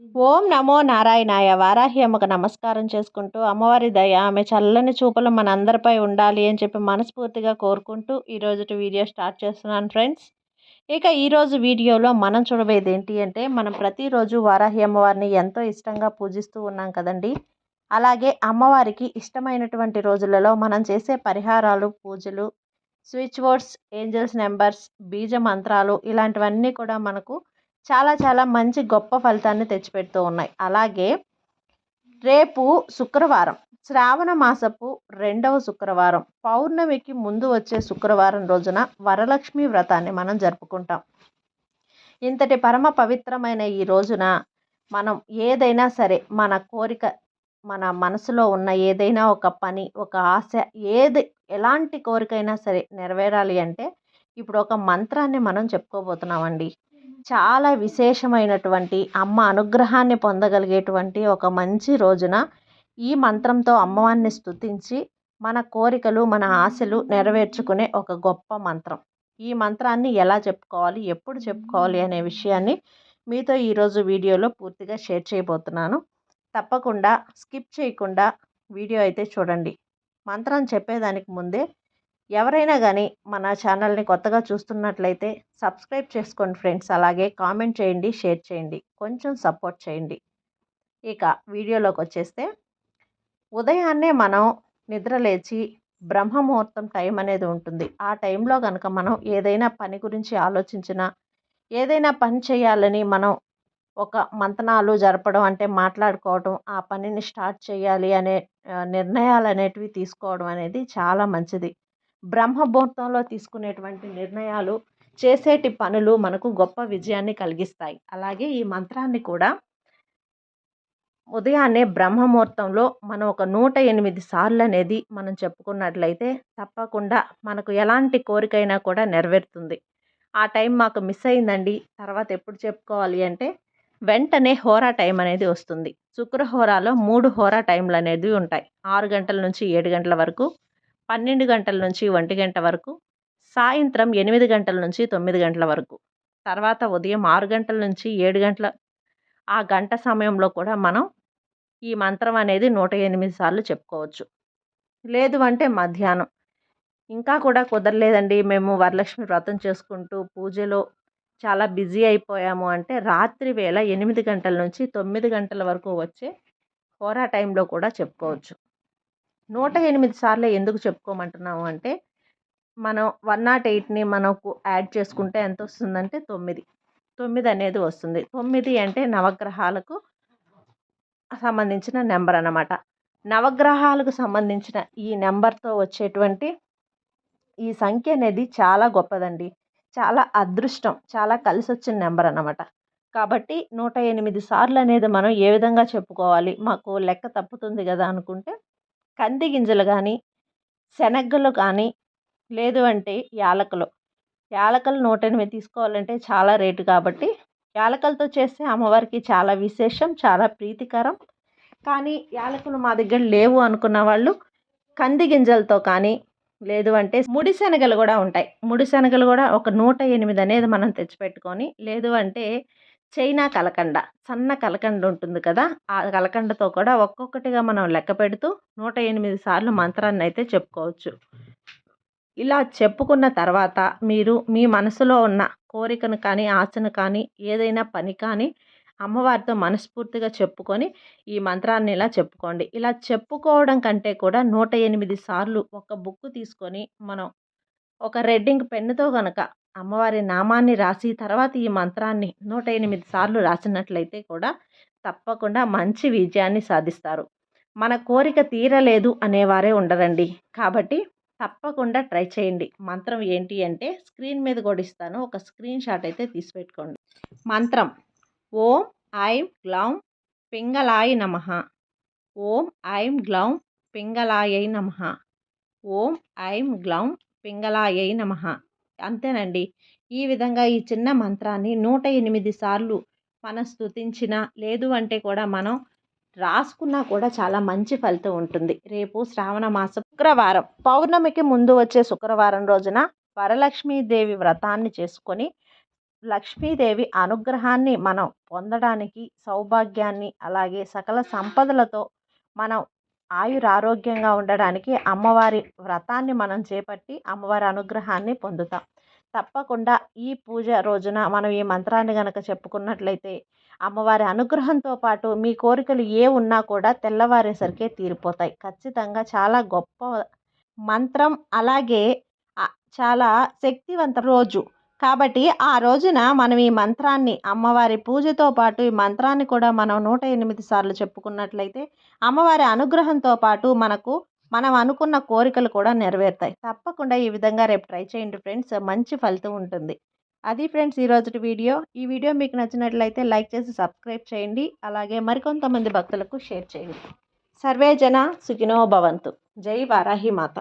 ఓం నమో నారాయణాయ. వారాహి అమ్మకు నమస్కారం చేసుకుంటూ, అమ్మవారి దయ, ఆమె చల్లని చూపులు మనందరిపై ఉండాలి అని చెప్పి మనస్ఫూర్తిగా కోరుకుంటూ ఈరోజుటి వీడియో స్టార్ట్ చేస్తున్నాను ఫ్రెండ్స్. ఇక ఈరోజు వీడియోలో మనం చూడబోయేది ఏంటి అంటే, మనం ప్రతిరోజు వారాహి అమ్మవారిని ఎంతో ఇష్టంగా పూజిస్తూ ఉన్నాం కదండి. అలాగే అమ్మవారికి ఇష్టమైనటువంటి రోజులలో మనం చేసే పరిహారాలు, పూజలు, స్విచ్ వర్డ్స్, ఏంజల్స్ నెంబర్స్, బీజ మంత్రాలు ఇలాంటివన్నీ కూడా మనకు చాలా చాలా మంచి గొప్ప ఫలితాన్ని తెచ్చిపెడుతూ ఉన్నాయి. అలాగే రేపు శుక్రవారం, శ్రావణ మాసపు 2వ శుక్రవారం, పౌర్ణమికి ముందు వచ్చే శుక్రవారం రోజున వరలక్ష్మి వ్రతాన్ని మనం జరుపుకుంటాం. ఇంతటి పరమ పవిత్రమైన ఈ రోజున మనం ఏదైనా సరే మన కోరిక, మన మనసులో ఉన్న ఏదైనా ఒక పని, ఒక ఆశ, ఏది ఎలాంటి కోరికైనా సరే నెరవేరాలి అంటే ఇప్పుడు ఒక మంత్రాన్ని మనం చెప్పుకోబోతున్నామండి. చాలా విశేషమైనటువంటి అమ్మ అనుగ్రహాన్ని పొందగలిగేటువంటి ఒక మంచి రోజున ఈ మంత్రంతో అమ్మవారిని స్తుతించి మన కోరికలు, మన ఆశలు నెరవేర్చుకునే ఒక గొప్ప మంత్రం. ఈ మంత్రాన్ని ఎలా చెప్పుకోవాలి, ఎప్పుడు చెప్పుకోవాలి అనే విషయాన్ని మీతో ఈరోజు వీడియోలో పూర్తిగా షేర్ చేయబోతున్నాను. తప్పకుండా స్కిప్ చేయకుండా వీడియో అయితే చూడండి. మంత్రం చెప్పేదానికి ముందే ఎవరైనా కానీ మన ఛానల్ని కొత్తగా చూస్తున్నట్లయితే సబ్స్క్రైబ్ చేసుకోండి ఫ్రెండ్స్. అలాగే కామెంట్ చేయండి, షేర్ చేయండి, కొంచెం సపోర్ట్ చేయండి. ఇక వీడియోలోకి వచ్చేస్తే, ఉదయాన్నే మనం నిద్రలేచి బ్రహ్మముహూర్తం టైం అనేది ఉంటుంది. ఆ టైంలో కనుక మనం ఏదైనా పని గురించి ఆలోచించినా, ఏదైనా పని చేయాలని మనం ఒక మంతనాలు జరపడం అంటే మాట్లాడుకోవడం, ఆ పనిని స్టార్ట్ చేయాలి అనే నిర్ణయాలు అనేటివి తీసుకోవడం అనేది చాలా మంచిది. బ్రహ్మముహూర్తంలో తీసుకునేటువంటి నిర్ణయాలు, చేసేటి పనులు మనకు గొప్ప విజయాన్ని కలిగిస్తాయి. అలాగే ఈ మంత్రాన్ని కూడా ఉదయాన్నే బ్రహ్మముహూర్తంలో మనం ఒక 108 సార్లు అనేది మనం చెప్పుకున్నట్లయితే తప్పకుండా మనకు ఎలాంటి కోరికైనా కూడా నెరవేరుతుంది. ఆ టైం మాకు మిస్ అయిందండి, తర్వాత ఎప్పుడు చెప్పుకోవాలి అంటే వెంటనే హోరా టైం అనేది వస్తుంది. శుక్రహోరాలో 3 హోరా టైంలు అనేది ఉంటాయి. 6 గంటల నుంచి 7 గంటల వరకు, 12 గంటల నుంచి 1 గంట వరకు, సాయంత్రం 8 గంటల నుంచి 9 గంటల వరకు, తర్వాత ఉదయం 6 గంటల నుంచి 7 గంటల ఆ గంట సమయంలో కూడా మనం ఈ మంత్రం అనేది 108 సార్లు చెప్పుకోవచ్చు. లేదు అంటే మధ్యాహ్నం, ఇంకా కూడా కుదరలేదండి, మేము వరలక్ష్మి వ్రతం చేసుకుంటూ పూజలో చాలా బిజీ అయిపోయాము అంటే రాత్రి వేళ 8 గంటల నుంచి 9 గంటల వరకు వచ్చే హోరా టైంలో కూడా చెప్పుకోవచ్చు. 108 సార్లు ఎందుకు చెప్పుకోమంటున్నాము అంటే, మనం 108ని మనకు యాడ్ చేసుకుంటే ఎంత వస్తుందంటే 9 అనేది వస్తుంది. 9 అంటే నవగ్రహాలకు సంబంధించిన నెంబర్ అన్నమాట. నవగ్రహాలకు సంబంధించిన ఈ నెంబర్తో వచ్చేటువంటి ఈ సంఖ్య అనేది చాలా గొప్పదండి. చాలా అదృష్టం, చాలా కలిసొచ్చిన నెంబర్ అన్నమాట. కాబట్టి 108 సార్లు అనేది మనం ఏ విధంగా చెప్పుకోవాలి, మాకు లెక్క తప్పుతుంది కదా అనుకుంటే, కంది గింజలు కానీ, శనగలు కానీ, లేదు అంటే యాలకులు. యాలకులు 108 తీసుకోవాలంటే చాలా రేటు కాబట్టి యాలకులతో చేస్తే అమ్మవారికి చాలా విశేషం, చాలా ప్రీతికరం. కానీ యాలకులు మా దగ్గర లేవు అనుకున్న వాళ్ళు కంది గింజలతో కానీ, లేదు అంటే ముడి శనగలు కూడా ఉంటాయి. ముడి శనగలు కూడా ఒక 108 అనేది మనం తెచ్చిపెట్టుకొని, లేదు అంటే చైనా కలకండ, సన్న కలకండ ఉంటుంది కదా, ఆ కలకండతో కూడా ఒక్కొక్కటిగా మనం లెక్క పెడుతూ 108 సార్లు మంత్రాన్ని అయితే చెప్పుకోవచ్చు. ఇలా చెప్పుకున్న తర్వాత మీరు మీ మనసులో ఉన్న కోరికను కానీ, ఆశను కానీ, ఏదైనా పని కానీ అమ్మవారితో మనస్ఫూర్తిగా చెప్పుకొని ఈ మంత్రాన్ని ఇలా చెప్పుకోండి. ఇలా చెప్పుకోవడం కంటే కూడా 108 సార్లు ఒక బుక్ తీసుకొని మనం ఒక రెడ్ ఇంక్ పెన్నుతో గనక అమ్మవారి నామాన్ని రాసి తర్వాత ఈ మంత్రాన్ని 108 సార్లు రాసినట్లయితే కూడా తప్పకుండా మంచి విజయాన్ని సాధిస్తారు. మన కోరిక తీరలేదు అనేవారే ఉండరండి. కాబట్టి తప్పకుండా ట్రై చేయండి. మంత్రం ఏంటి అంటే స్క్రీన్ మీద కూడా ఇస్తాను, ఒక స్క్రీన్ షాట్ అయితే తీసి పెట్టుకోండి. మంత్రం: ఓం ఐం గ్లౌం పింగళాయ నమః. ఓం ఐం గ్లౌం పింగళాయై నమః. ఓం ఐం గ్లౌం పింగళాయై నమః. అంతేనండి. ఈ విధంగా ఈ చిన్న మంత్రాన్ని 108 సార్లు మనం స్తుతించినా, లేదు అంటే కూడా మనం రాసుకున్నా కూడా చాలా మంచి ఫలితం ఉంటుంది. రేపు శ్రావణ మాసం శుక్రవారం, పౌర్ణమికి ముందు వచ్చే శుక్రవారం రోజున వరలక్ష్మీదేవి వ్రతాన్ని చేసుకొని లక్ష్మీదేవి అనుగ్రహాన్ని మనం పొందడానికి సౌభాగ్యాన్ని అలాగే సకల సంపదలతో మనం ఆయురారోగ్యంగా ఉండడానికి అమ్మవారి వ్రతాన్ని మనం చేపట్టి అమ్మవారి అనుగ్రహాన్ని పొందుతాం. తప్పకుండా ఈ పూజ రోజున మనం ఈ మంత్రాన్ని గనక చెప్పుకున్నట్లయితే అమ్మవారి అనుగ్రహంతో పాటు మీ కోరికలు ఏ ఉన్నా కూడా తెల్లవారేసరికే తీరిపోతాయి. ఖచ్చితంగా చాలా గొప్ప మంత్రం. అలాగే చాలా శక్తివంత రోజు. కాబట్టి ఆ రోజున మనం ఈ మంత్రాన్ని అమ్మవారి పూజతో పాటు ఈ మంత్రాన్ని కూడా మనం 108 సార్లు చెప్పుకున్నట్లయితే అమ్మవారి అనుగ్రహంతో పాటు మనం అనుకున్న కోరికలు కూడా నెరవేరుతాయి. తప్పకుండా ఈ విధంగా రేపు ట్రై చేయండి ఫ్రెండ్స్. మంచి ఫలితం ఉంటుంది. అది ఫ్రెండ్స్ ఈరోజుటి వీడియో. ఈ వీడియో మీకు నచ్చినట్లయితే లైక్ చేసి సబ్స్క్రైబ్ చేయండి. అలాగే మరికొంతమంది భక్తులకు షేర్ చేయండి. సర్వే జన సుఖినో భవంతు. జై వారాహి మాత.